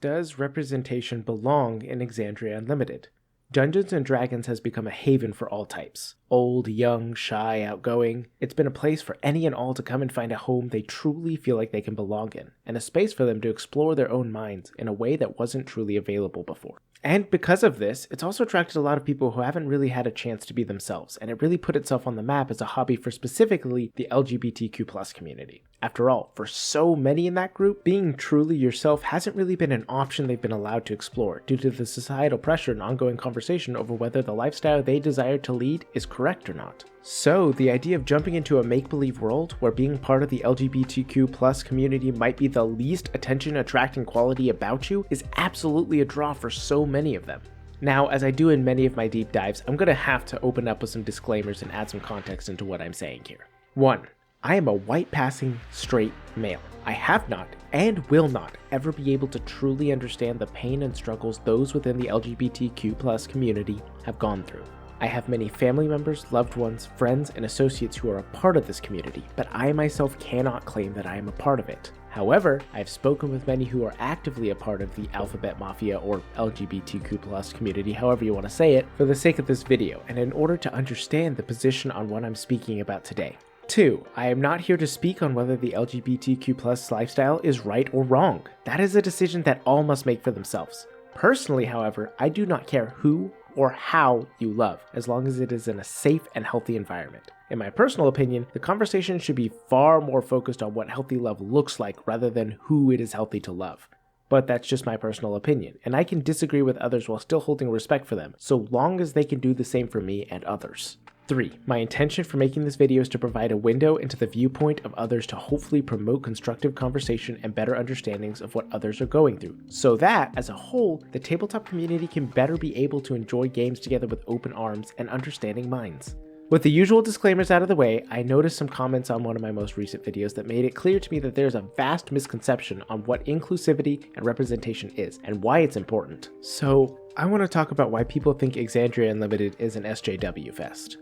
Does representation belong in Exandria Unlimited? Dungeons & Dragons has become a haven for all types. Old, young, shy, outgoing. It's been a place for any and all to come and find a home they truly feel like they can belong in, and a space for them to explore their own minds in a way that wasn't truly available before. And because of this, it's also attracted a lot of people who haven't really had a chance to be themselves, and it really put itself on the map as a hobby for specifically the LGBTQ+ community. After all, for so many in that group, being truly yourself hasn't really been an option they've been allowed to explore due to the societal pressure and ongoing conversation over whether the lifestyle they desire to lead is correct or not. So, the idea of jumping into a make-believe world where being part of the LGBTQ+ community might be the least attention-attracting quality about you is absolutely a draw for so many of them. Now, as I do in many of my deep dives, I'm gonna have to open up with some disclaimers and add some context into what I'm saying here. 1. I am a white-passing, straight male. I have not, and will not, ever be able to truly understand the pain and struggles those within the LGBTQ+ community have gone through. I have many family members, loved ones, friends, and associates who are a part of this community, but I myself cannot claim that I am a part of it. However, I have spoken with many who are actively a part of the Alphabet Mafia or LGBTQ+ community, however you want to say it, for the sake of this video, and in order to understand the position on what I'm speaking about today. 2. I am not here to speak on whether the LGBTQ+ lifestyle is right or wrong. That is a decision that all must make for themselves. Personally, however, I do not care who or how you love, as long as it is in a safe and healthy environment. In my personal opinion, the conversation should be far more focused on what healthy love looks like rather than who it is healthy to love. But that's just my personal opinion, and I can disagree with others while still holding respect for them, so long as they can do the same for me and others. 3. My intention for making this video is to provide a window into the viewpoint of others to hopefully promote constructive conversation and better understandings of what others are going through, so that, as a whole, the tabletop community can better be able to enjoy games together with open arms and understanding minds. With the usual disclaimers out of the way, I noticed some comments on one of my most recent videos that made it clear to me that there's a vast misconception on what inclusivity and representation is, and why it's important. So, I want to talk about why people think Exandria Unlimited is an SJW fest.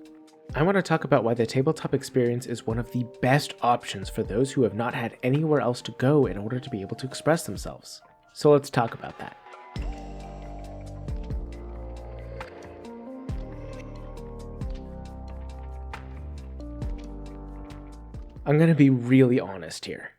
I want to talk about why the tabletop experience is one of the best options for those who have not had anywhere else to go in order to be able to express themselves. So let's talk about that. I'm going to be really honest here.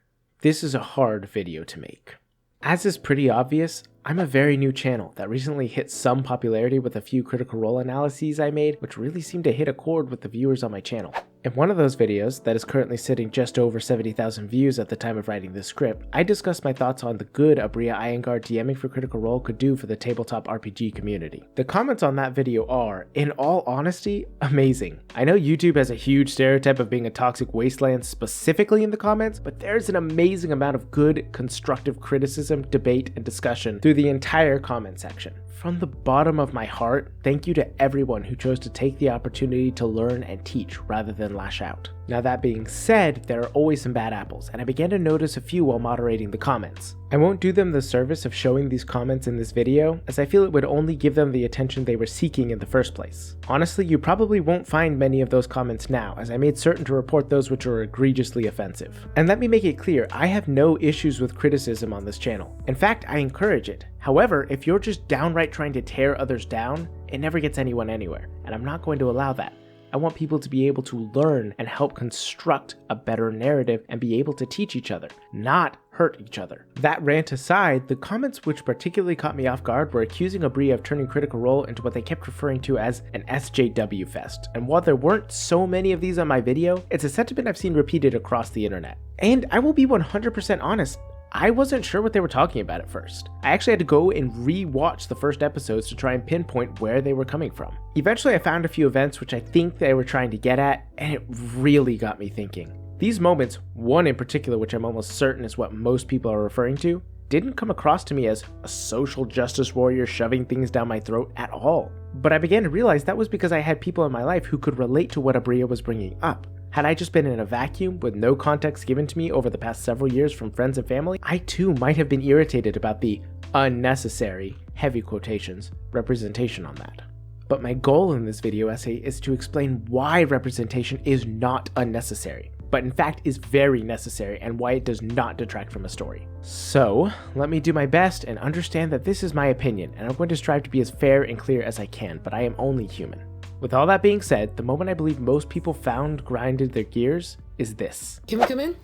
This is a hard video to make. As is pretty obvious, I'm a very new channel that recently hit some popularity with a few Critical Role analyses I made, which really seemed to hit a chord with the viewers on my channel. In one of those videos, that is currently sitting just over 70,000 views at the time of writing this script, I discussed my thoughts on the good Aabria Iyengar DMing for Critical Role could do for the tabletop RPG community. The comments on that video are, in all honesty, amazing. I know YouTube has a huge stereotype of being a toxic wasteland specifically in the comments, but there's an amazing amount of good, constructive criticism, debate, and discussion through the entire comment section. From the bottom of my heart, thank you to everyone who chose to take the opportunity to learn and teach rather than lash out. Now that being said, there are always some bad apples, and I began to notice a few while moderating the comments. I won't do them the service of showing these comments in this video, as I feel it would only give them the attention they were seeking in the first place. Honestly, you probably won't find many of those comments now, as I made certain to report those which were egregiously offensive. And let me make it clear, I have no issues with criticism on this channel. In fact, I encourage it. However, if you're just downright trying to tear others down, it never gets anyone anywhere, and I'm not going to allow that. I want people to be able to learn and help construct a better narrative and be able to teach each other, not hurt each other. That rant aside, the comments which particularly caught me off guard were accusing Aabria of turning Critical Role into what they kept referring to as an SJW fest. And while there weren't so many of these on my video, it's a sentiment I've seen repeated across the internet. And I will be 100% honest, I wasn't sure what they were talking about at first. I actually had to go and re-watch the first episodes to try and pinpoint where they were coming from. Eventually I found a few events which I think they were trying to get at, and it really got me thinking. These moments, one in particular which I'm almost certain is what most people are referring to, didn't come across to me as a social justice warrior shoving things down my throat at all. But I began to realize that was because I had people in my life who could relate to what Aabria was bringing up. Had I just been in a vacuum with no context given to me over the past several years from friends and family, I too might have been irritated about the unnecessary, heavy quotations, representation on that. But my goal in this video essay is to explain why representation is not unnecessary. but in fact is very necessary and why it does not detract from a story. So, let me do my best and understand that this is my opinion, and I'm going to strive to be as fair and clear as I can, but I am only human. With all that being said, the moment I believe most people found grinded their gears is this. Can we come in?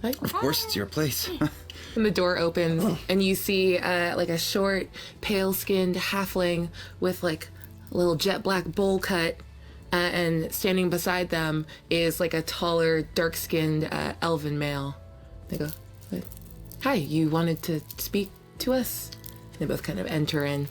Hi. Of course, it's your place. And the door opens, and you see like a short, pale-skinned halfling with like a little jet black bowl cut, and standing beside them is like a taller, dark-skinned elven male. They go, "Hi, you wanted to speak to us?" They both kind of enter in.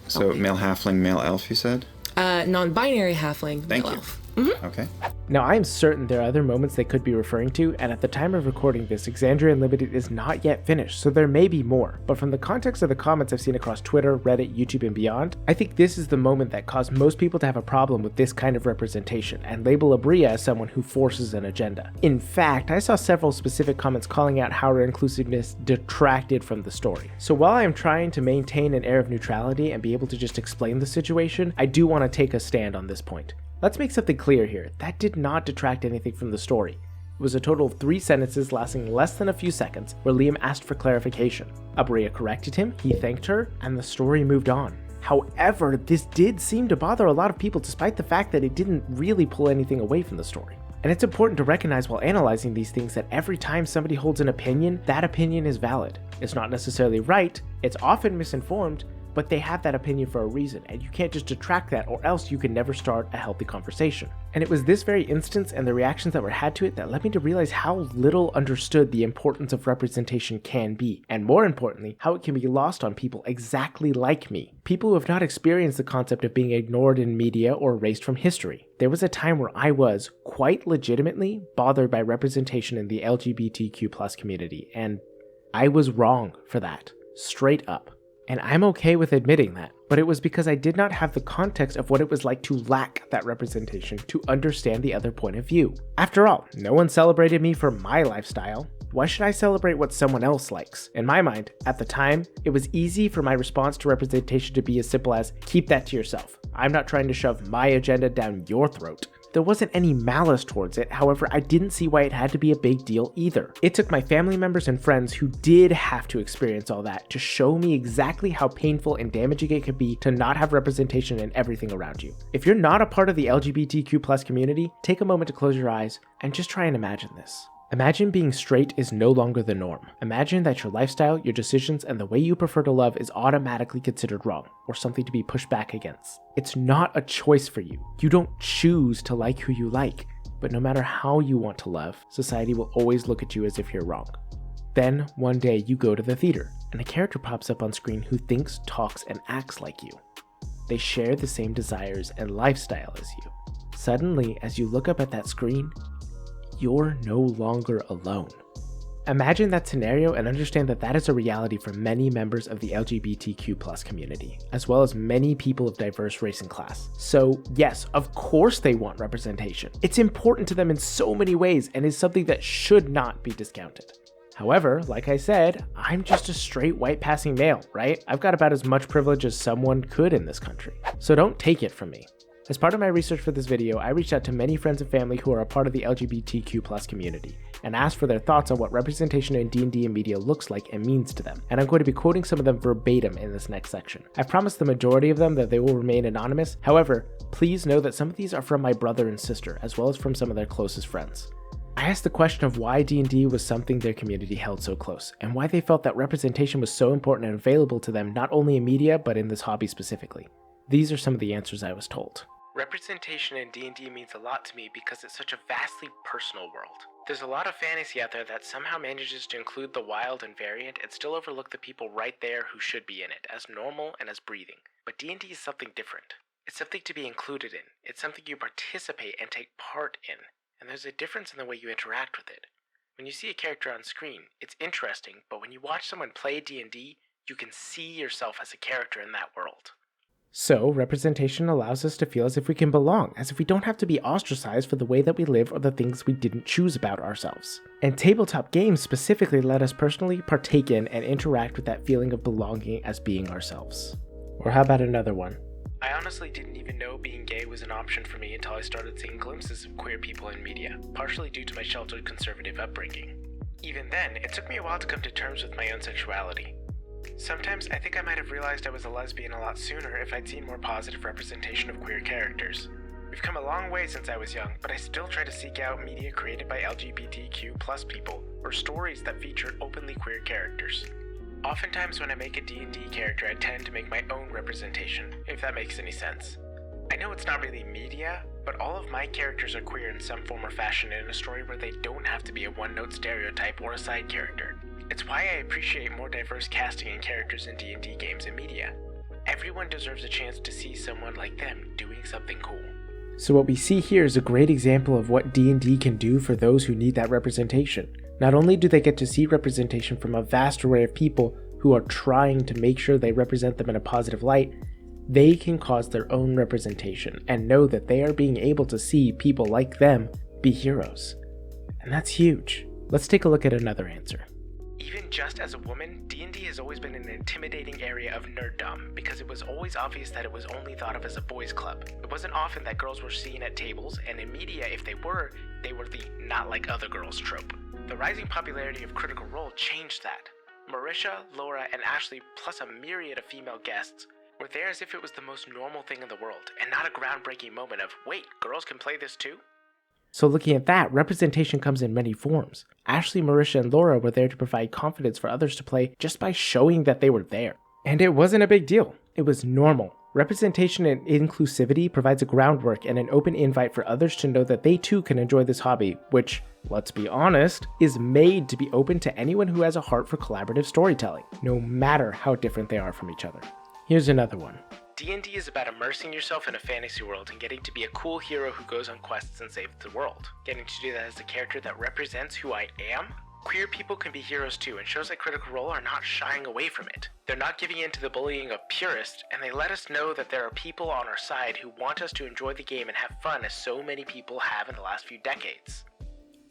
So male halfling, male elf, you said? Non-binary halfling, Thank male you. elf. Okay. Now, I am certain there are other moments they could be referring to, and at the time of recording this, Exandria Unlimited is not yet finished, so there may be more. But from the context of the comments I've seen across Twitter, Reddit, YouTube, and beyond, I think this is the moment that caused most people to have a problem with this kind of representation, and label Aabria as someone who forces an agenda. In fact, I saw several specific comments calling out how her inclusiveness detracted from the story. So while I am trying to maintain an air of neutrality and be able to just explain the situation, I do want to take a stand on this point. Let's make something clear here. That did not detract anything from the story. It was a total of 3 sentences lasting less than a few seconds where Liam asked for clarification. Aabria corrected him, he thanked her, and the story moved on. However, this did seem to bother a lot of people despite the fact that it didn't really pull anything away from the story. And it's important to recognize while analyzing these things that every time somebody holds an opinion, that opinion is valid. It's not necessarily right, it's often misinformed, but they have that opinion for a reason, and you can't just detract that or else you can never start a healthy conversation. And it was this very instance and the reactions that were had to it that led me to realize how little understood the importance of representation can be, and more importantly, how it can be lost on people exactly like me. People who have not experienced the concept of being ignored in media or erased from history. There was a time where I was, quite legitimately, bothered by representation in the LGBTQ+ community, and I was wrong for that. Straight up. And I'm okay with admitting that, but it was because I did not have the context of what it was like to lack that representation to understand the other point of view. After all, no one celebrated me for my lifestyle. Why should I celebrate what someone else likes? In my mind, at the time, it was easy for my response to representation to be as simple as, keep that to yourself. I'm not trying to shove my agenda down your throat. There wasn't any malice towards it, however, I didn't see why it had to be a big deal either. It took my family members and friends who did have to experience all that to show me exactly how painful and damaging it could be to not have representation in everything around you. If you're not a part of the LGBTQ+ community, take a moment to close your eyes and just try and imagine this. Imagine being straight is no longer the norm. Imagine that your lifestyle, your decisions, and the way you prefer to love is automatically considered wrong, or something to be pushed back against. It's not a choice for you. You don't choose to like who you like, but no matter how you want to love, society will always look at you as if you're wrong. Then, one day you go to the theater, and a character pops up on screen who thinks, talks, and acts like you. They share the same desires and lifestyle as you. Suddenly, as you look up at that screen, you're no longer alone. Imagine that scenario and understand that that is a reality for many members of the LGBTQ+ community, as well as many people of diverse race and class. So yes, of course they want representation. It's important to them in so many ways and is something that should not be discounted. However, like I said, I'm just a straight white passing male, right? I've got about as much privilege as someone could in this country. So don't take it from me. As part of my research for this video, I reached out to many friends and family who are a part of the LGBTQ+ community and asked for their thoughts on what representation in D&D and media looks like and means to them, and I'm going to be quoting some of them verbatim in this next section. I promised the majority of them that they will remain anonymous, however, please know that some of these are from my brother and sister, as well as from some of their closest friends. I asked the question of why D&D was something their community held so close, and why they felt that representation was so important and available to them not only in media, but in this hobby specifically. These are some of the answers I was told. Representation in D&D means a lot to me because it's such a vastly personal world. There's a lot of fantasy out there that somehow manages to include the wild and variant and still overlook the people right there who should be in it, as normal and as breathing. But D&D is something different. It's something to be included in. It's something you participate and take part in. And there's a difference in the way you interact with it. When you see a character on screen, it's interesting, but when you watch someone play D&D, you can see yourself as a character in that world. So, representation allows us to feel as if we can belong, as if we don't have to be ostracized for the way that we live or the things we didn't choose about ourselves. And tabletop games specifically let us personally partake in and interact with that feeling of belonging as being ourselves. Or how about another one? I honestly didn't even know being gay was an option for me until I started seeing glimpses of queer people in media, partially due to my sheltered conservative upbringing. Even then, it took me a while to come to terms with my own sexuality. Sometimes I think I might have realized I was a lesbian a lot sooner if I'd seen more positive representation of queer characters. We've come a long way since I was young, but I still try to seek out media created by LGBTQ+ people, or stories that feature openly queer characters. Oftentimes when I make a D&D character, I tend to make my own representation, if that makes any sense. I know it's not really media, but all of my characters are queer in some form or fashion in a story where they don't have to be a one-note stereotype or a side character. It's why I appreciate more diverse casting and characters in D&D games and media. Everyone deserves a chance to see someone like them doing something cool. So what we see here is a great example of what D&D can do for those who need that representation. Not only do they get to see representation from a vast array of people who are trying to make sure they represent them in a positive light, they can cause their own representation and know that they are being able to see people like them be heroes. And that's huge. Let's take a look at another answer. Even just as a woman, D&D has always been an intimidating area of nerddom because it was always obvious that it was only thought of as a boys' club. It wasn't often that girls were seen at tables, and in media, if they were the not like other girls trope. The rising popularity of Critical Role changed that. Marisha, Laura, and Ashley, plus a myriad of female guests, were there as if it was the most normal thing in the world, and not a groundbreaking moment of, wait, girls can play this too? So looking at that, representation comes in many forms. Ashley, Marisha, and Laura were there to provide confidence for others to play just by showing that they were there. And it wasn't a big deal. It was normal. Representation and inclusivity provides a groundwork and an open invite for others to know that they too can enjoy this hobby, which, let's be honest, is made to be open to anyone who has a heart for collaborative storytelling, no matter how different they are from each other. Here's another one. D&D is about immersing yourself in a fantasy world and getting to be a cool hero who goes on quests and saves the world. Getting to do that as a character that represents who I am? Queer people can be heroes too, and shows like Critical Role are not shying away from it. They're not giving in to the bullying of purists, and they let us know that there are people on our side who want us to enjoy the game and have fun as so many people have in the last few decades.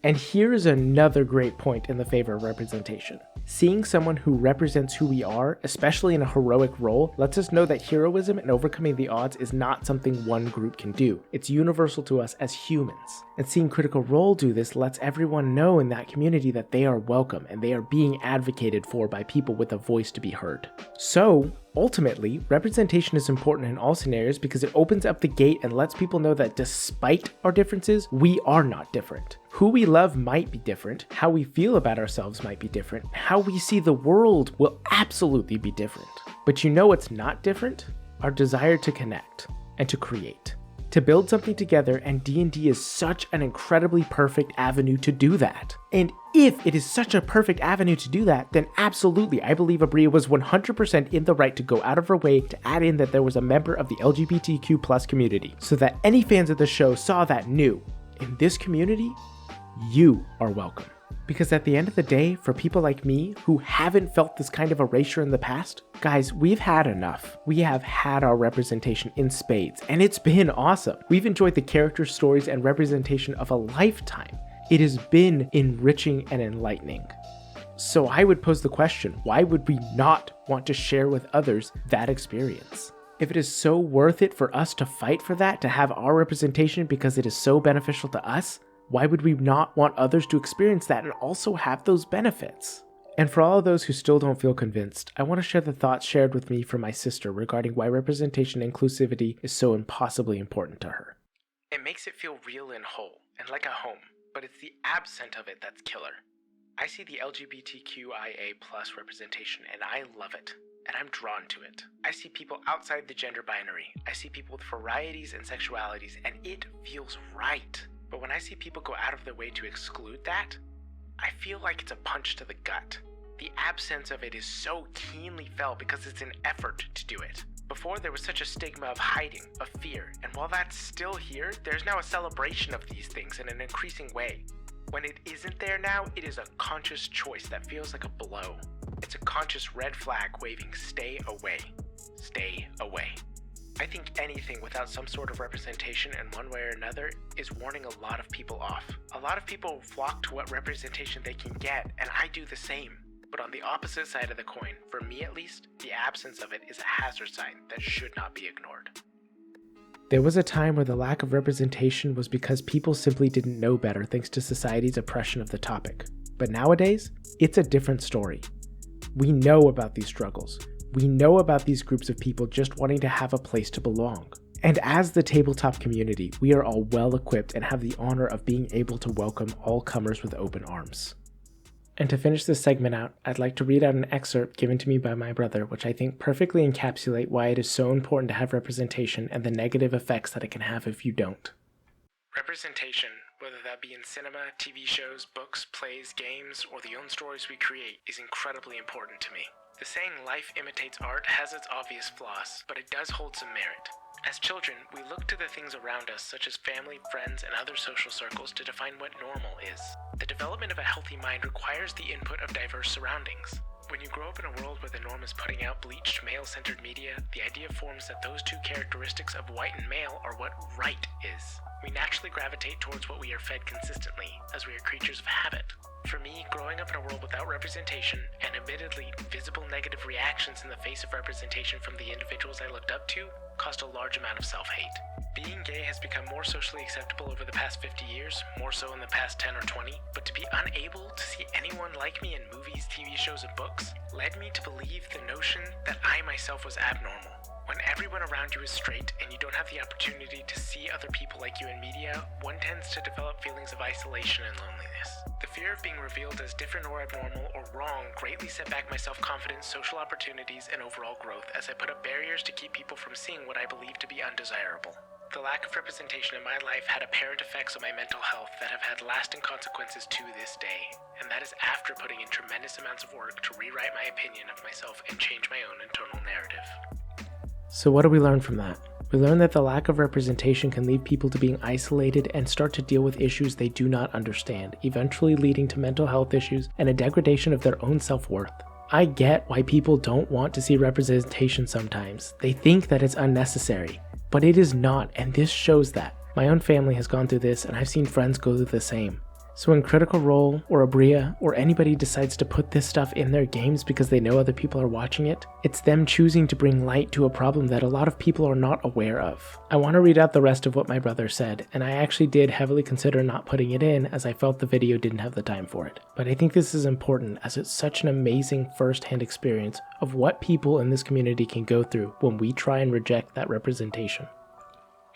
And here is another great point in the favor of representation. Seeing someone who represents who we are, especially in a heroic role, lets us know that heroism and overcoming the odds is not something one group can do. It's universal to us as humans. And seeing Critical Role do this lets everyone know in that community that they are welcome and they are being advocated for by people with a voice to be heard. So, ultimately, representation is important in all scenarios because it opens up the gate and lets people know that despite our differences, we are not different. Who we love might be different, how we feel about ourselves might be different, how we see the world will absolutely be different. But you know what's not different? Our desire to connect and to create. To build something together, and D&D is such an incredibly perfect avenue to do that. And if it is such a perfect avenue to do that, then absolutely, I believe Aabria was 100% in the right to go out of her way to add in that there was a member of the LGBTQ+ community, so that any fans of the show saw that knew, in this community, you are welcome. Because at the end of the day, for people like me who haven't felt this kind of erasure in the past, guys, we've had enough. We have had our representation in spades, and it's been awesome. We've enjoyed the character stories and representation of a lifetime. It has been enriching and enlightening. So I would pose the question, why would we not want to share with others that experience? If it is so worth it for us to fight for that, to have our representation because it is so beneficial to us, why would we not want others to experience that and also have those benefits? And for all of those who still don't feel convinced, I want to share the thoughts shared with me from my sister regarding why representation and inclusivity is so impossibly important to her. It makes it feel real and whole, and like a home, but it's the absence of it that's killer. I see the LGBTQIA+ representation and I love it, and I'm drawn to it. I see people outside the gender binary. I see people with varieties and sexualities, and it feels right. But when I see people go out of their way to exclude that, I feel like it's a punch to the gut. The absence of it is so keenly felt because it's an effort to do it. Before, there was such a stigma of hiding, of fear, and while that's still here, there's now a celebration of these things in an increasing way. When it isn't there now, it is a conscious choice that feels like a blow. It's a conscious red flag waving, stay away. Stay away. I think anything without some sort of representation in one way or another is warning a lot of people off. A lot of people flock to what representation they can get, and I do the same. But on the opposite side of the coin, for me at least, the absence of it is a hazard sign that should not be ignored. There was a time where the lack of representation was because people simply didn't know better thanks to society's oppression of the topic. But nowadays, it's a different story. We know about these struggles. We know about these groups of people just wanting to have a place to belong. And as the tabletop community, we are all well equipped and have the honor of being able to welcome all comers with open arms. And to finish this segment out, I'd like to read out an excerpt given to me by my brother, which I think perfectly encapsulate why it is so important to have representation and the negative effects that it can have if you don't. Representation, whether that be in cinema, TV shows, books, plays, games, or the own stories we create, is incredibly important to me. The saying life imitates art has its obvious flaws, but it does hold some merit. As children, we look to the things around us, such as family, friends, and other social circles, to define what normal is. The development of a healthy mind requires the input of diverse surroundings. When you grow up in a world where the norm is putting out bleached, male-centered media, the idea forms that those two characteristics of white and male are what right is. We naturally gravitate towards what we are fed consistently, as we are creatures of habit. For me, growing up in a world without representation, and admittedly visible negative reactions in the face of representation from the individuals I looked up to, caused a large amount of self-hate. Being gay has become more socially acceptable over the past 50 years, more so in the past 10 or 20, but to be unable to see anyone like me in movies, TV shows, and books led me to believe the notion that I myself was abnormal. When everyone around you is straight and you don't have the opportunity to see other people like you in media, one tends to develop feelings of isolation and loneliness. The fear of being revealed as different or abnormal or wrong greatly set back my self-confidence, social opportunities, and overall growth as I put up barriers to keep people from seeing what I believe to be undesirable. The lack of representation in my life had apparent effects on my mental health that have had lasting consequences to this day, and that is after putting in tremendous amounts of work to rewrite my opinion of myself and change my own internal narrative. So what do we learn from that? We learn that the lack of representation can lead people to being isolated and start to deal with issues they do not understand, eventually leading to mental health issues and a degradation of their own self-worth. I get why people don't want to see representation sometimes. They think that it's unnecessary, but it is not, and this shows that. My own family has gone through this, and I've seen friends go through the same. So when Critical Role or Aabria or anybody decides to put this stuff in their games because they know other people are watching it, it's them choosing to bring light to a problem that a lot of people are not aware of. I want to read out the rest of what my brother said, and I actually did heavily consider not putting it in as I felt the video didn't have the time for it. But I think this is important as it's such an amazing first-hand experience of what people in this community can go through when we try and reject that representation.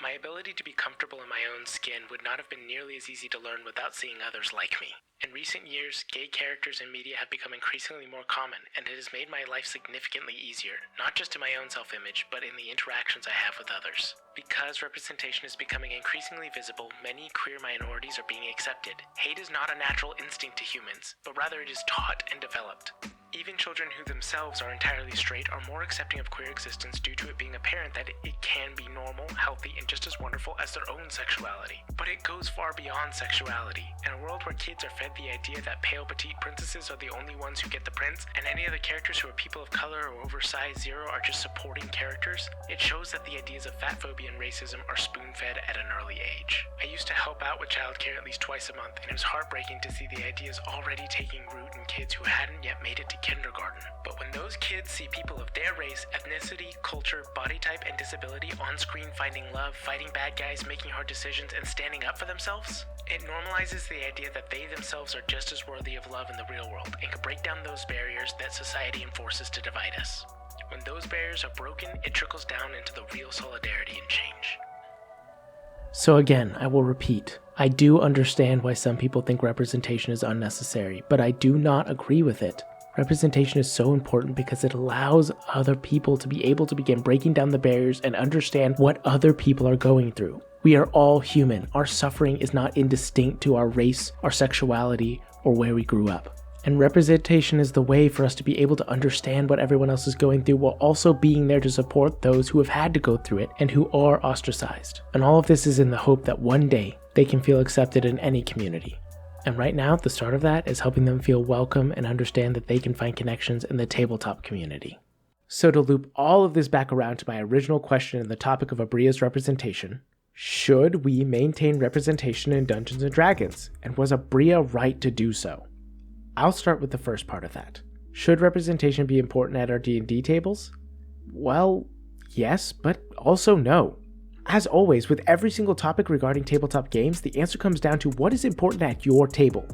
My ability to be comfortable in my own skin would not have been nearly as easy to learn without seeing others like me. In recent years, gay characters in media have become increasingly more common, and it has made my life significantly easier, not just in my own self-image, but in the interactions I have with others. Because representation is becoming increasingly visible, many queer minorities are being accepted. Hate is not a natural instinct to humans, but rather it is taught and developed. Even children who themselves are entirely straight are more accepting of queer existence due to it being apparent that it can be normal, healthy, and just as wonderful as their own sexuality. But it goes far beyond sexuality. In a world where kids are fed the idea that pale petite princesses are the only ones who get the prince, and any other characters who are people of color or oversized zero are just supporting characters, it shows that the ideas of fat phobia and racism are spoon-fed at an early age. I used to help out with childcare at least twice a month, and it was heartbreaking to see the ideas already taking root in kids who hadn't yet made it to kindergarten. But when those kids see people of their race, ethnicity, culture, body type, and disability on screen finding love, fighting bad guys, making hard decisions, and standing up for themselves, it normalizes the idea that they themselves are just as worthy of love in the real world and can break down those barriers that society enforces to divide us. When those barriers are broken, it trickles down into the real solidarity and change. So again, I will repeat, I do understand why some people think representation is unnecessary, but I do not agree with it. Representation is so important because it allows other people to be able to begin breaking down the barriers and understand what other people are going through. We are all human. Our suffering is not indistinct to our race, our sexuality, or where we grew up. And representation is the way for us to be able to understand what everyone else is going through while also being there to support those who have had to go through it and who are ostracized. And all of this is in the hope that one day they can feel accepted in any community. And right now, the start of that is helping them feel welcome and understand that they can find connections in the tabletop community. So to loop all of this back around to my original question and the topic of Aabria's representation, should we maintain representation in Dungeons & Dragons? And was Aabria right to do so? I'll start with the first part of that. Should representation be important at our D&D tables? Well, yes, but also no. As always, with every single topic regarding tabletop games, the answer comes down to what is important at your table.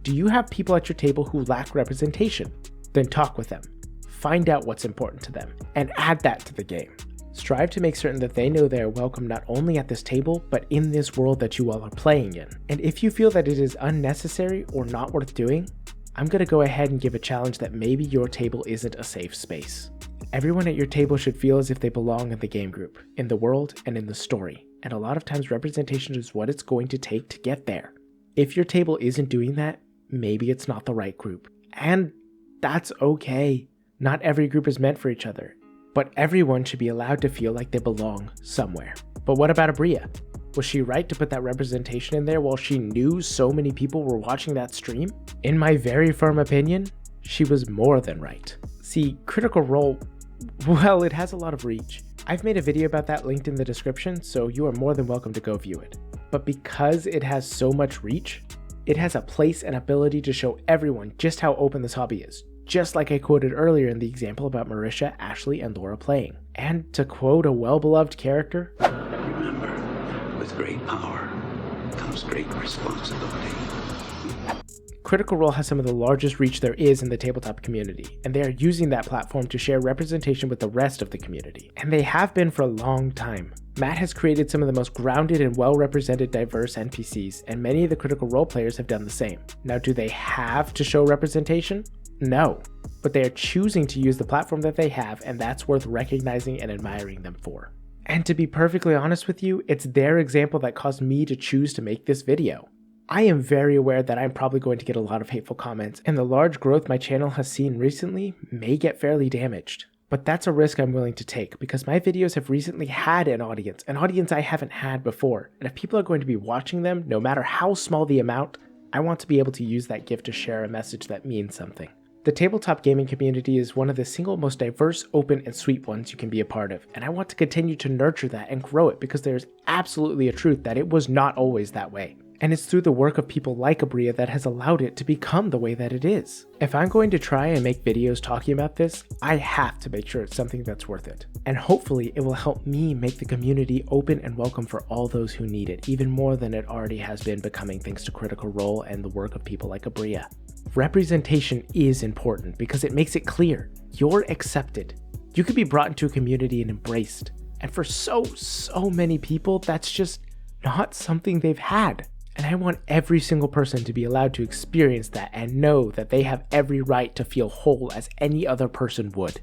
Do you have people at your table who lack representation? Then talk with them. Find out what's important to them, and add that to the game. Strive to make certain that they know they are welcome not only at this table, but in this world that you all are playing in. And if you feel that it is unnecessary or not worth doing, I'm going to go ahead and give a challenge that maybe your table isn't a safe space. Everyone at your table should feel as if they belong in the game group, in the world, and in the story. And a lot of times representation is what it's going to take to get there. If your table isn't doing that, maybe it's not the right group. And that's okay. Not every group is meant for each other, but everyone should be allowed to feel like they belong somewhere. But what about Aabria? Was she right to put that representation in there while she knew so many people were watching that stream? In my very firm opinion, she was more than right. See, Critical Role, well, it has a lot of reach. I've made a video about that linked in the description, so you are more than welcome to go view it. But because it has so much reach, it has a place and ability to show everyone just how open this hobby is. Just like I quoted earlier in the example about Marisha, Ashley, and Laura playing. And to quote a well-beloved character, remember, with great power comes great responsibility. Critical Role has some of the largest reach there is in the tabletop community, and they are using that platform to share representation with the rest of the community. And they have been for a long time. Matt has created some of the most grounded and well-represented diverse NPCs, and many of the Critical Role players have done the same. Now, do they have to show representation? No, but they are choosing to use the platform that they have, and that's worth recognizing and admiring them for. And to be perfectly honest with you, it's their example that caused me to choose to make this video. I am very aware that I'm probably going to get a lot of hateful comments, and the large growth my channel has seen recently may get fairly damaged. But that's a risk I'm willing to take, because my videos have recently had an audience I haven't had before, and if people are going to be watching them, no matter how small the amount, I want to be able to use that gift to share a message that means something. The tabletop gaming community is one of the single most diverse, open, and sweet ones you can be a part of, and I want to continue to nurture that and grow it because there's absolutely a truth that it was not always that way. And it's through the work of people like Aabria that has allowed it to become the way that it is. If I'm going to try and make videos talking about this, I have to make sure it's something that's worth it. And hopefully it will help me make the community open and welcome for all those who need it, even more than it already has been becoming thanks to Critical Role and the work of people like Aabria. Representation is important because it makes it clear you're accepted. You can be brought into a community and embraced. And for so many people, that's just not something they've had. And I want every single person to be allowed to experience that and know that they have every right to feel whole as any other person would.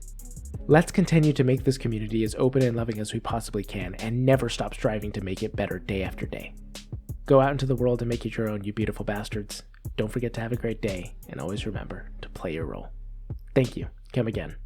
Let's continue to make this community as open and loving as we possibly can and never stop striving to make it better day after day. Go out into the world and make it your own, you beautiful bastards. Don't forget to have a great day and always remember to play your role. Thank you. Come again.